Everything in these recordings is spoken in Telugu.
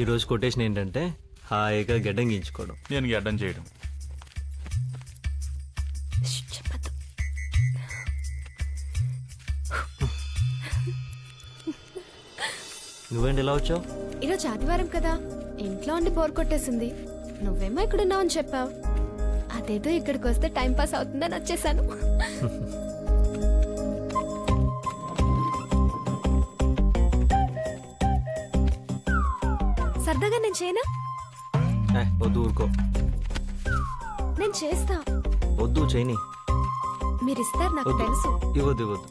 ఈరోజు కొటేషన్ ఏంటంటే హాయిగా గడ్డం గీయించుకోవడం. నేను గడ్డం చేయడం. నువ్వేంటి ఇలా వచ్చావు? ఈరోజు ఆదివారం కదా, ఇంట్లో ఉండి బోర్ కొట్టేసింది. నువ్వేమో ఇక్కడున్నావు అని చెప్పావు. అదేదో ఇక్కడికి వస్తే టైం పాస్ అవుతుందని వచ్చేసాను. సరదాగా నేను చేయనా? వద్దు, ఊరుకో. నేను చేస్తా. వద్దు, చేయని. మీరు ఇస్తారు, నాకు తెలుసు. ఇవ్వద్దు ఇవ్వద్దు.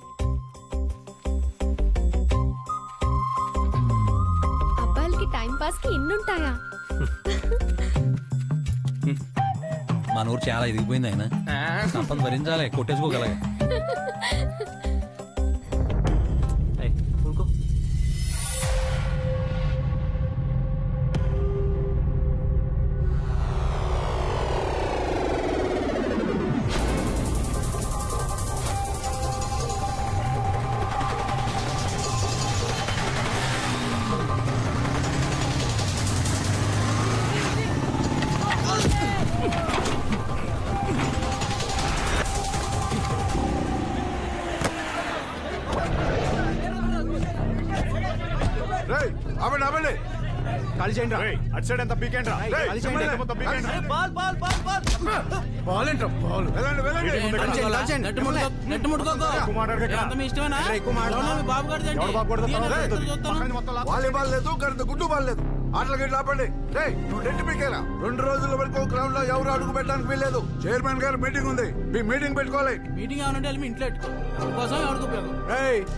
అబ్బాయిలకి టైం పాస్ కి ఇన్నుంటాయా? మన ఊరు చాలా ఎదిగిపోయింది. ఆయన సంపద భరించాలి, కొట్టేసుకోగలగా. ఊరుకో. ఖాళీ చేయండి. అటు సైడ్ ఎంత పీకేండి. వాలీబాల్ లేదు, గుడ్డు బాల్ లేదు. ఆటల గేట్లు ఆపండి. నువ్వు డెంట్ పీకేలా. 2 రోజుల వరకు గ్రౌండ్ లో ఎవరు అడుగు పెట్టడానికి వీల్లేదు. చైర్మన్ గారు మీటింగ్ ఉంది, మీ మీటింగ్ పెట్టుకోవాలి. మీటింగ్ ఏమనంటే మీ ఇంట్లో కోసం ఎవరికి ఉపయోగం?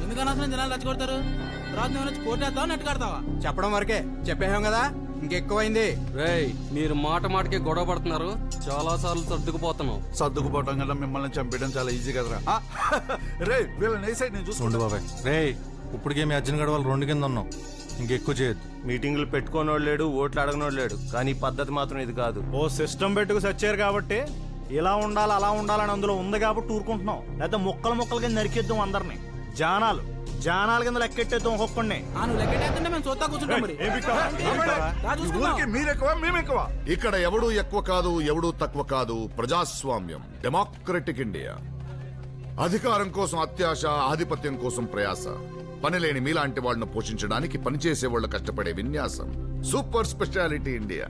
ఎందుకన్నా అసలు జనాలు రచ్చగొడతారు? కోటేద్దాం, నెట్ కడతావా? చెప్పడం వరకే చెప్పేసాం కదా, ఇంకెక్కువైంది. మీరు మాట మాటకి గొడవ పడుతున్నారు. చాలా సార్లు సర్దుకుపోతున్నాం. సర్దుకుపోవటం కన్నా మిమ్మల్ని చంపేయడం చాలా ఈజీ కదరా. రే వీళ్ళని ఏ సైడ్ నేను చూసుకోండి బాబాయ్. రే ఇప్పటికే మీ అర్జున్ గడ వాళ్ళు 2 కింద ఉన్నాం. ఇంకెక్కువ చేయొద్దు. మీటింగ్లు పెట్టుకోనోడు లేడు, ఓట్లు అడగనోడు లేడు. కానీ పద్ధతి మాత్రం ఇది కాదు. ఓ సిస్టమ్ పెట్టుకు సచ్చారు కాబట్టి ఇలా ఉండాలి అలా ఉండాలని అందులో ఉంది కాబట్టి ఊరుకుంటున్నాం. లేకపోతే ముక్కలు కింద నరికేద్దాం అందరినీ. జానాల కింద లెక్కెట్టేద్దాం ఒక్కొక్కడిని. మీరెక్కువ మేమెక్కువ. ఇక్కడ ఎవడు ఎక్కువ కాదు, ఎవడు తక్కువ కాదు. ప్రజాస్వామ్యం, డెమోక్రటిక్ ఇండియా. అధికారం కోసం అత్యాశ, ఆధిపత్యం కోసం ప్రయాస. పనిలేని మీలాంటి వాళ్ళను పోషించడానికి పనిచేసే వాళ్ళు కష్టపడే విన్యాసం. Super speciality India.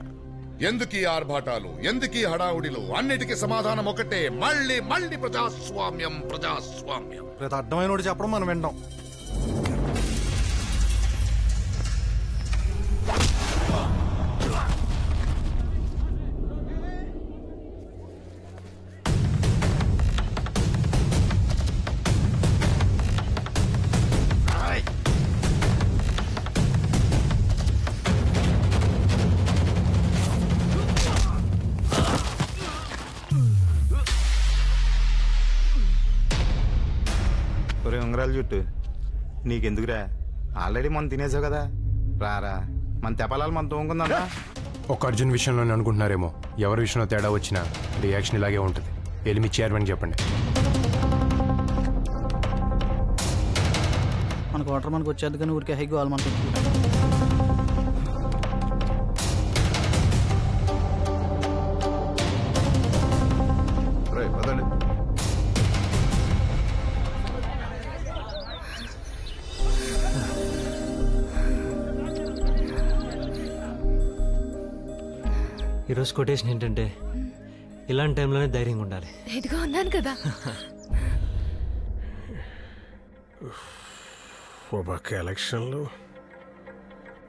ఎందుకీ ఆర్భాటాలు, ఎందుకీ హడావుడిలు? అన్నిటికీ సమాధానం ఒకటే, మళ్ళీ మళ్ళీ ప్రజాస్వామ్యం. ప్రజాస్వామ్యం. ప్రతి అర్థమైన చెప్పడం మనం వింటాం. ఉంగరాలు చుట్టూ నీకెందుకురా? ఆల్రెడీ మనం తినేసావు కదా, రారా మన తెపాలాలు మనం తోముకుందా. ఒక అర్జున్ విషయంలోనే అనుకుంటున్నారేమో. ఎవరి విషయంలో తేడా వచ్చినా రియాక్షన్ ఇలాగే ఉంటుంది. వెళ్ళి మీ చైర్మన్ చెప్పండి. మనకు వాటర్ మనకు వచ్చేది కానీ ఊరికే హైకి వాళ్ళు మనకు. ఈరోజు కొటేషన్ ఏంటంటే ఇలాంటి టైంలోనే ధైర్యంగా ఉండాలి. ఇదిగో ఉన్నాను కదా. ఓ పక్క ఎలక్షన్లు,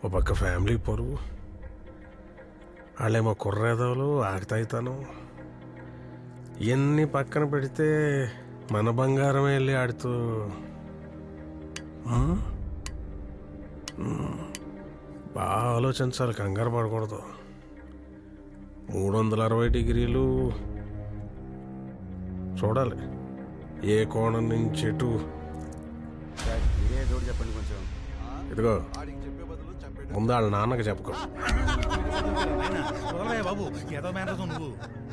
ఓ పక్క ఫ్యామిలీ పొరుగు, వాళ్ళేమో కుర్రేదవులు, ఆకతాయితనం. ఇవన్నీ పక్కన పెడితే మన బంగారం వెళ్ళి ఆడుతూ బాగా ఆలోచించాలి, కంగారు పడకూడదు. 360 డిగ్రీలు చూడాలి, ఏ కోణం నుంచి ఎటు. చెప్పండి కొంచెం. ఇదిగో ముందు వాళ్ళ నాన్నకి చెప్పుకో.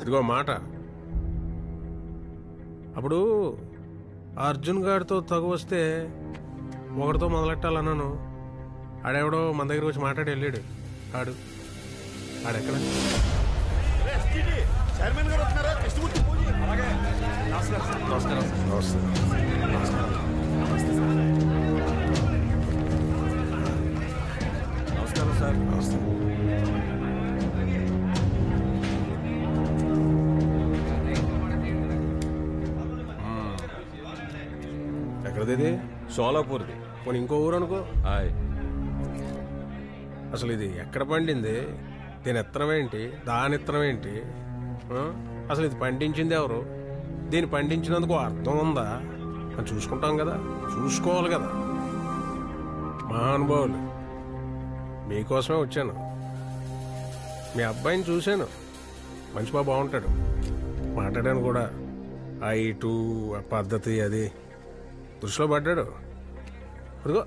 ఇదిగో మాట. అప్పుడు అర్జున్ గారితో తగు వస్తే ఒకటితో మొదలెట్టాలన్నాను. ఆడెవడో మన దగ్గర వచ్చి మాట్లాడి వెళ్ళాడు. ఆడెక్కడ? చైర్మన్ గారు వస్తున్నారా? నమస్కారం. నమస్కారం సార్. నమస్తే. ఎక్కడది? సోలాపూర్ది. పోనీ ఇంకో ఊరు అనుకో. హాయ్. అసలు ఇది ఎక్కడ పండింది? దీని ఇత్తనం ఏంటి? దాని ఇత్తనం ఏంటి? అసలు ఇది పండించింది ఎవరు? దీన్ని పండించినందుకు అర్థం ఉందా అని చూసుకుంటాం కదా, చూసుకోవాలి కదా. మహానుభావులు, మీకోసమే వచ్చాను. మీ అబ్బాయిని చూశాను, మంచి బాగా బాగుంటాడు, మాట్లాడాను కూడా. ఆ ఇటు ఆ పద్ధతి అది దృష్టిలో పడ్డాడు. ఇదిగో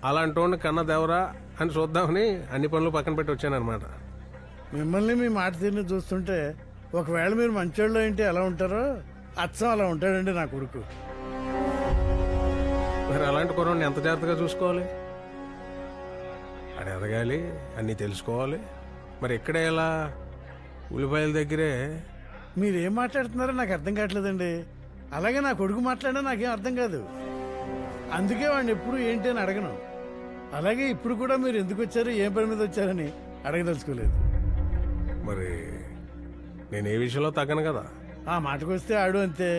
అలాంటి వాడిని కన్న దేవరా అని చూద్దామని అన్ని పనులు పక్కన పెట్టి వచ్చానమాట. మిమ్మల్ని మీ మాట తీరుని చూస్తుంటే ఒకవేళ మీరు మంచోళ్ళు ఏంటి ఎలా ఉంటారో అచ్చం అలా ఉంటాడండి నా కొడుకు. మరి అలాంటి కుర్రాడిని ఎంత జాగ్రత్తగా చూసుకోవాలి? అది ఎదగాలి, అన్నీ తెలుసుకోవాలి. మరి ఇక్కడే ఎలా? ఉల్లిపాయల దగ్గరే. మీరేం మాట్లాడుతున్నారో నాకు అర్థం కావట్లేదండి. అలాగే నా కొడుకు మాట్లాడినా నాకేం అర్థం కాదు. అందుకే వాడిని ఎప్పుడు ఏంటి అని అడగను. అలాగే ఇప్పుడు కూడా మీరు ఎందుకు వచ్చారు, ఏం పని మీద వచ్చారని అడగదలుచుకోలేదు. మరి నేను ఏ విషయంలో తగ్గను కదా. ఆ మాటకు వస్తే ఆడు అంతే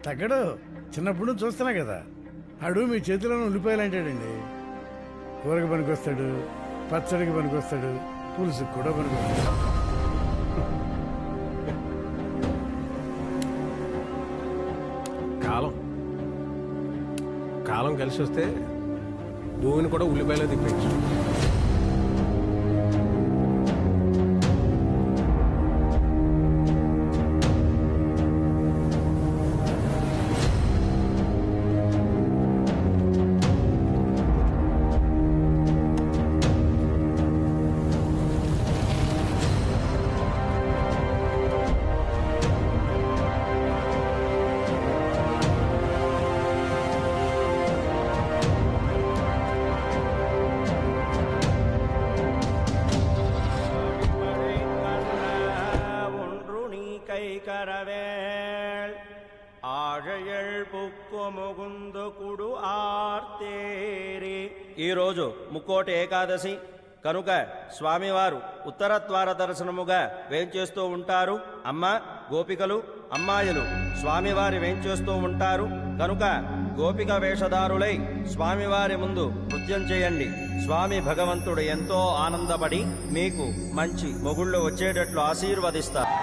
తగ్గడు. చిన్నప్పుడు నుంచి చూస్తున్నా కదా, ఆడు మీ చేతిలోనే ఉల్లిపాయలు అంటాడండి. కూరకి పనికొస్తాడు, పచ్చడికి పనికొస్తాడు, పులుసుకి కూడా పనికొస్తాడు. కాలం కలిసి వస్తే భూమిని కూడా ఉల్లిపాయలో తిప్పచ్చు. ఈరోజు ముక్కోటి ఏకాదశి కనుక స్వామివారు ఉత్తర ద్వార దర్శనముగా వేంచేస్తూ ఉంటారు. అమ్మ గోపికలు అమ్మాయిలు స్వామివారి వేంచేస్తూ ఉంటారు కనుక గోపిక వేషధారులై స్వామివారి ముందు నృత్యం చేయండి. స్వామి భగవంతుడు ఎంతో ఆనందపడి మీకు మంచి మొగుళ్ళు వచ్చేటట్లు ఆశీర్వదిస్తారు.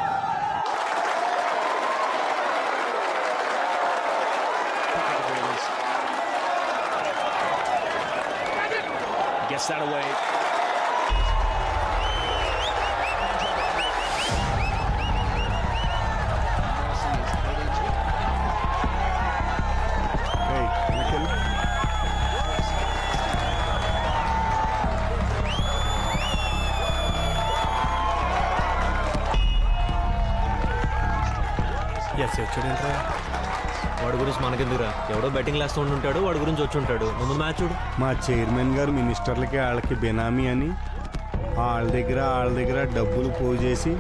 Gets that away. వాడి గురించి మనకెందుకురా? ఎవడో బెట్టింగ్ వేస్తూ ఉంటాడు, వాడి గురించి వచ్చి ఉంటాడు. ముందు మ్యాచ్ చూడు. మా చైర్మన్ గారు మినిస్టర్లకి వాళ్ళకి బెనామీ అని వాళ్ళ దగ్గర డబ్బులు పోజేసి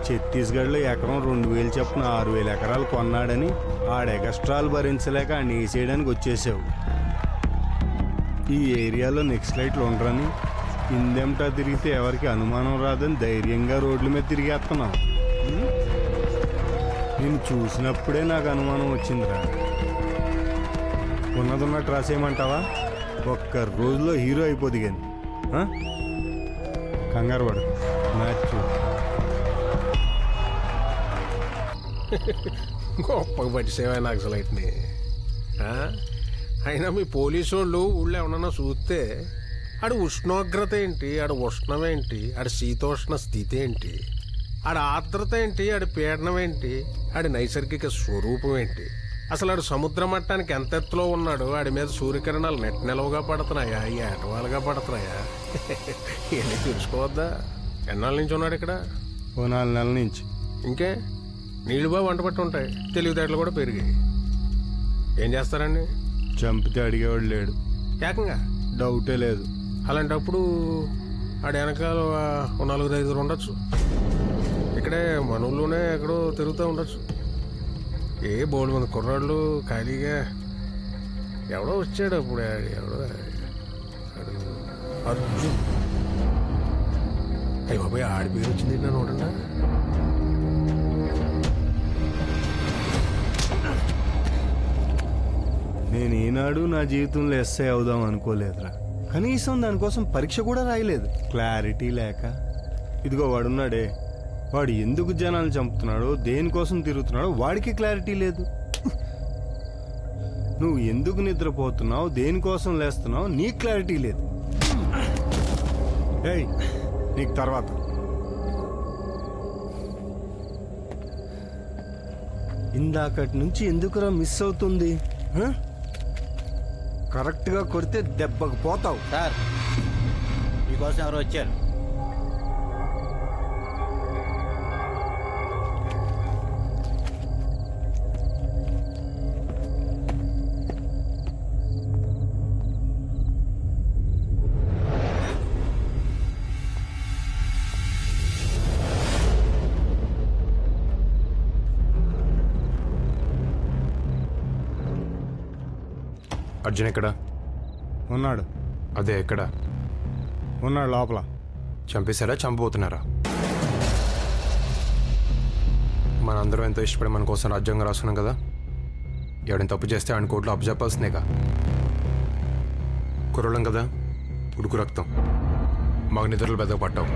ఛత్తీస్గఢ్లో ఎకరం 2000 చొప్పున 6000 ఎకరాలు కొన్నాడని ఆడ ఎక్స్ట్రాలు భరించలేక ఆయన వేసేయడానికి వచ్చేసావు. ఈ ఏరియాలో నెక్స్ట్ లైట్లు ఉండరని ఇందెంటా తిరిగితే ఎవరికి అనుమానం రాదని ధైర్యంగా రోడ్ల మీద తిరిగేస్తున్నావు. నేను చూసినప్పుడే నాకు అనుమానం వచ్చిందిరా. ఉన్నదున్నట్టు రాసేయమంటావా? ఒక్క రోజులో హీరో అయిపోద్ది కానీ కంగారు పడు. మ్యాచ్ గొప్పగా పట్టిసేవా నాకు అసలు అయిట్ని. అయినా మీ పోలీసు వాళ్ళు ఊళ్ళో ఏమన్నా చూస్తే ఆడ ఉష్ణోగ్రత ఏంటి, ఆడ ఉష్ణం ఏంటి, ఆడ శీతోష్ణ స్థితి ఏంటి, ఆడ ఆర్ద్రత ఏంటి, ఆడ పీడనం ఏంటి, ఆడి నైసర్గిక స్వరూపం ఏంటి, అసలు ఆడు సముద్ర మట్టానికి ఎంత ఎత్తులో ఉన్నాడు, ఆడి మీద సూర్యకిరణాలు నిలవుగా పడుతున్నాయా, ఏటవాలుగా పడుతున్నాయా, ఇవన్నీ తెలుసుకోవద్దా? ఎన్నాళ్ళ నుంచి ఉన్నాడు ఇక్కడ? ఓ 4 నెలల నుంచి. ఇంకే నీళ్ళు బాగా వంట పట్టి ఉంటాయి, తెలివితేటలు కూడా పెరిగాయి. ఏం చేస్తారండి? చంపితే అడిగేవాడు లేడు. ఏకంగా డౌటే లేదు. అలాంటప్పుడు ఆడ వెనకాల 4-5 ఉండొచ్చు. ఇక్కడే మన ఊళ్ళోనే ఎక్కడో తిరుగుతూ ఉండొచ్చు. ఏ బోర్డు మంది కుర్రాళ్ళు ఖాళీగా. ఎవడో వచ్చాడు అప్పుడు, ఎవడో అర్జున్. అయ్యి బాబాయ్, ఆడి పేరు వచ్చింది నన్ను చూడండి. నేను ఈనాడు నా జీవితంలో ఎస్ఐ అవుదాం అనుకోలేదురా. కనీసం దానికోసం పరీక్ష కూడా రాయలేదు. క్లారిటీ లేక. ఇదిగో వాడున్నాడే, వాడు ఎందుకు జనాలు చంపుతున్నాడో, దేనికోసం తిరుగుతున్నాడో వాడికి క్లారిటీ లేదు. నువ్వు ఎందుకు నిద్రపోతున్నావు, దేనికోసం లేస్తున్నావు, నీకు క్లారిటీ లేదు. ఏయ్, నీకు తర్వాత. ఇందాకటి నుంచి ఎందుకురా మిస్ అవుతుంది? కరెక్ట్గా కొడితే దెబ్బకు పోతావు. సార్, మీకోసం ఎవరు వచ్చారు? అర్జున్ ఎక్కడ ఉన్నాడు? అదే ఎక్కడ ఉన్నాడు? లోపల. చంపేశారా, చంపబోతున్నారా? మనందరం ఎంతో ఇష్టపడి మన కోసం రాజ్యాంగం రాసుకున్నాం కదా. ఎవడైనా తప్పు చేస్తే ఆయన కోర్టులో అప్పచెప్పాల్సిందేగా. కుర్రోళ్ళం కదా, ఉడుకు రక్తం, మాకు నిద్రలు పెద్దగా పట్టావు.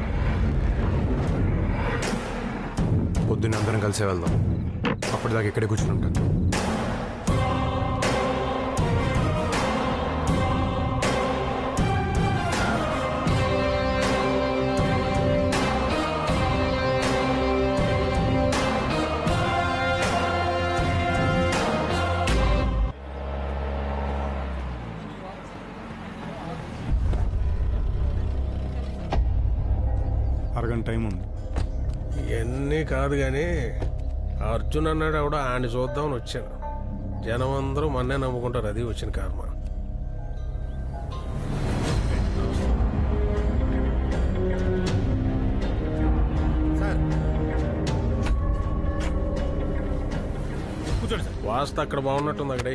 పొద్దున్న అందరం కలిసే వెళ్దాం. అప్పటిదాకా ఇక్కడే కూర్చుని ఉంటాను. అరగంట టైం ఉంది. ఇవన్నీ కాదు కానీ అర్జున్ అన్నాడు ఎవడో, ఆయన చూద్దామని వచ్చాను. జనం అందరూ మన్నే నమ్ముకుంటారు, అది వచ్చిన కర్మ. వాస్తు అక్కడ బాగున్నట్టుంది. అక్కడే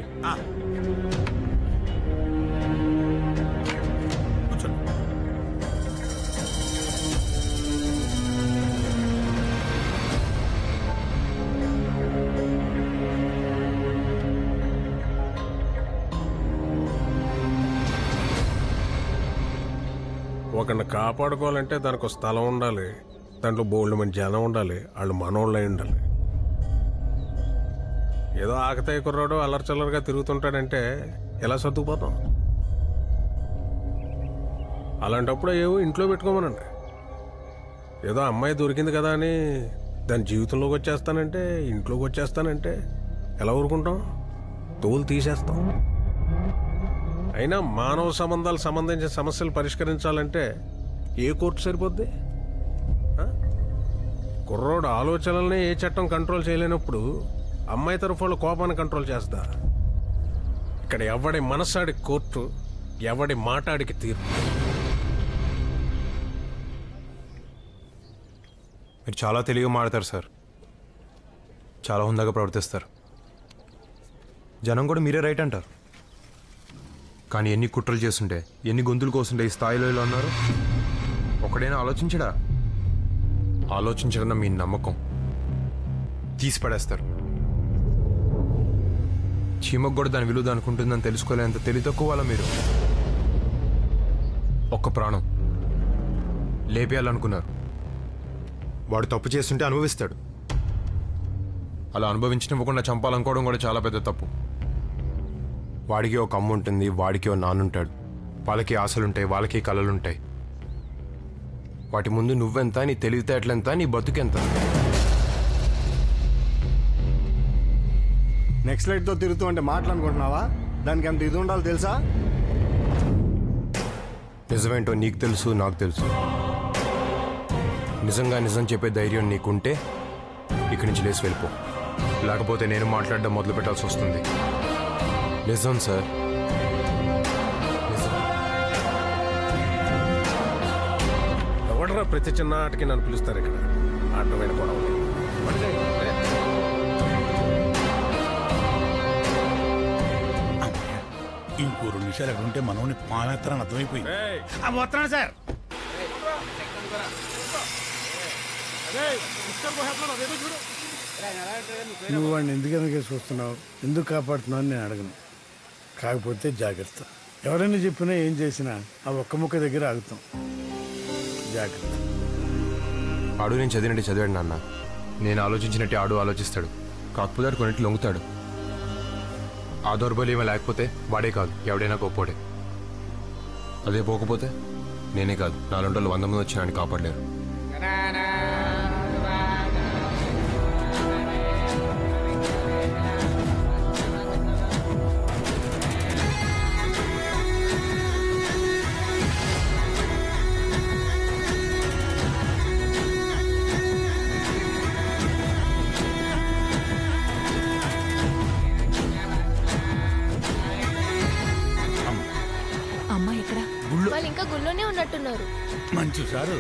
ఒకరిని కాపాడుకోవాలంటే దానికి ఒక స్థలం ఉండాలి, దాంట్లో బోల్డ్ మంది జనం ఉండాలి, వాళ్ళు మనోళ్ళు అయి ఉండాలి. ఏదో ఆకతాయి కుర్రాడు అల్లరిచల్లరుగా తిరుగుతుంటాడంటే ఎలా సర్దుకుపోతాం? అలాంటప్పుడు ఏవో ఇంట్లో పెట్టుకోమనండి. ఏదో అమ్మాయి దొరికింది కదా అని దాని జీవితంలోకి వచ్చేస్తానంటే, ఇంట్లోకి వచ్చేస్తానంటే ఎలా ఊరుకుంటాం? తోలు తీసేస్తాం. అయినా మానవ సంబంధాలు సంబంధించిన సమస్యలు పరిష్కరించాలంటే ఏ కోర్టు సరిపోద్ది? కుర్రోడు ఆలోచనల్ని ఏ చట్టం కంట్రోల్ చేయలేనప్పుడు అమ్మాయి తరఫు వాళ్ళు కోపాన్ని కంట్రోల్ చేస్తా. ఇక్కడ ఎవడి మనసాడి కోర్టు, ఎవడి మాటాడికి తీర్పు. మీరు చాలా తెలివిగా మాడతారు సార్, చాలా హుందాగా ప్రవర్తిస్తారు. జనం కూడా మీరే రైట్ అంటారు. కానీ ఎన్ని కుట్రలు చేస్తుంటే, ఎన్ని గొంతులు కోస్తుంటే ఈ స్థాయిలో ఇలా ఉన్నారు. ఒకడైనా ఆలోచించడా? ఆలోచించడం మీ నమ్మకం తీసి పడేస్తారు. చీమకు కూడా దాని విలువ అనుకుంటుందని తెలుసుకోలేంత తెలివి తక్కువ వాళ్ళ మీరు. ఒక్క ప్రాణం లేపేయాలనుకున్నారు. వాడు తప్పు చేస్తుంటే అనుభవిస్తాడు. అలా అనుభవించనివ్వకుండా చంపాలనుకోవడం కూడా చాలా పెద్ద తప్పు. వాడికి ఒక అమ్మ ఉంటుంది, వాడికి ఒక నాన్నుంటాడు. వాళ్ళకి ఆశలుంటాయి, వాళ్ళకి కళలుంటాయి. వాటి ముందు నువ్వెంత, నీ తెలివితేటలెంత, నీ బతుకెంత? నెక్స్ట్ లైట్తో తిరుగుతూ అంటే మాట్లాడుకుంటున్నావా? దానికి ఎంత ఇది ఉండాలో తెలుసా? నిజమేంటో నీకు తెలుసు, నాకు తెలుసు. నిజంగా నిజం చెప్పే ధైర్యం నీకుంటే ఇక్కడి నుంచి లేచి వెళ్ళిపో. లేకపోతే నేను మాట్లాడడం మొదలు పెట్టాల్సి వస్తుంది. నిజం సార్, నిజం. ఎవడరా ప్రతి చిన్న ఆటకి నన్ను పిలుస్తారు ఇక్కడ ఆటమైన గొడవ ఇంకో 2 నిమిషాలు ఎక్కడ ఉంటే మనోని మానేస్తారని అర్థమైపోయింది. వస్తున్నాను సార్. నువ్వు వాడిని ఎందుకనగా చూస్తున్నావు, ఎందుకు కాపాడుతున్నావు అని నేను అడగను. కాకపోతే జాగ్రత్త. ఎవరైనా చెప్పినా ఏం చేసినా ఆ ఒక్క ముక్క దగ్గర ఆగుతాం. జాగ్రత్త. ఆడు నేను చదివినట్టు చదివాడు నాన్న. నేను ఆలోచించినట్టు ఆడు ఆలోచిస్తాడు. కాకపోతే ఆడు కొన్నిటి లొంగుతాడు. ఆ దౌర్బల్యమే లేకపోతే వాడే కాదు ఎవడైనా గొప్పోడే. అదే పోకపోతే నేనే కాదు 400 100 మంది వచ్చినా అని కాపాడలేరు. వాళ్ళు ఇంకా గుళ్ళోనే ఉన్నట్టున్నారు. మంచి సారు